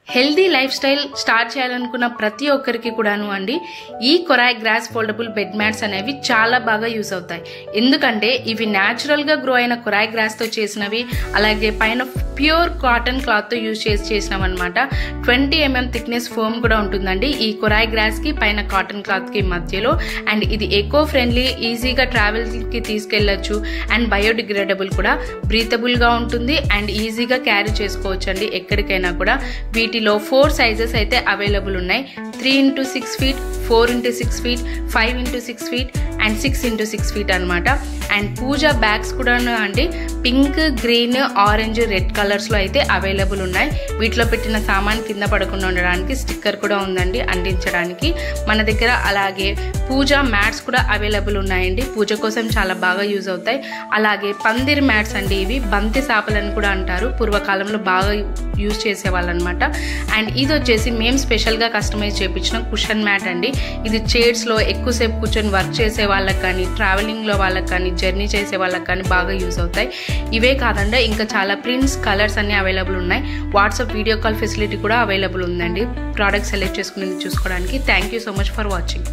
Healthy life style start చేయాలనుకున్న ప్రతి ఒక్కరికి కూడాను అండి ఈ కొరాయ్ గ్రాస్ ఫోల్డబుల్ బెడ్ మ్యాట్స్ అనేవి చాలా బాగా యూస్ అవుతాయి. ఎందుకంటే ఇవి న్యాచురల్ గా గ్రో అయిన కొరాయ్ గ్రాస్ తో చేసినవి, అలాగే పైన ప్యూర్ కాటన్ క్లాత్ తో యూజ్ చేసినవి అనమాట. 20 mm థిక్నెస్ ఫోమ్ కూడా ఉంటుందండి ఈ కొరాయ్ గ్రాస్ కి పైన కాటన్ క్లాత్ కి మధ్యలో. అండ్ ఇది ఎకో ఫ్రెండ్లీ, ఈజీగా ట్రావెల్ కి తీసుకెళ్లొచ్చు. అండ్ బయోడిగ్రేడబుల్ కూడా, బ్రీతబుల్ గా ఉంటుంది అండ్ ఈజీగా క్యారీ చేసుకోవచ్చు అండి ఎక్కడికైనా కూడా. వీటిలో 4 సైజెస్ అయితే అవైలబుల్ ఉన్నాయి. 3x6 feet, 4x6 feet, 5x6 feet and 6x6 feet అనమాట. అండ్ పూజా బ్యాగ్స్ కూడా అండి pink, green, orange, red colours లో అయితే అవైలబుల్ ఉన్నాయి. వీటిలో పెట్టిన సామాన్ కింద పడకుండా ఉండడానికి స్టిక్కర్ కూడా ఉందండి అంటించడానికి మన దగ్గర. అలాగే పూజా మ్యాట్స్ కూడా అవైలబుల్ ఉన్నాయండి, పూజ కోసం చాలా బాగా యూజ్ అవుతాయి. అలాగే పందిర్ మ్యాట్స్ అండి, ఇవి బంతి సాపలని కూడా అంటారు, పూర్వకాలంలో బాగా యూజ్ చేసేవాళ్ళు అనమాట. అండ్ ఇది వచ్చేసి మేము స్పెషల్గా కస్టమైజ్ చేయించిన కుషన్ మ్యాట్ అండి. ఇది చైర్స్లో ఎక్కువసేపు కూర్చొని వర్క్ చేసే వాళ్ళకి కానీ, ట్రావెలింగ్లో వాళ్ళకి కానీ, జర్నీ చేసే వాళ్ళకి కానీ బాగా యూజ్ అవుతాయి. ఇవే కాదండి ఇంకా చాలా ప్రింట్స్, కలర్స్ అన్ని అవైలబుల్ ఉన్నాయి. వాట్సాప్ వీడియో కాల్ ఫెసిలిటీ కూడా అవైలబుల్ ఉందండి ప్రోడక్ట్ సెలెక్ట్ చేసుకుని చూసుకోవడానికి. Thank you so much for watching.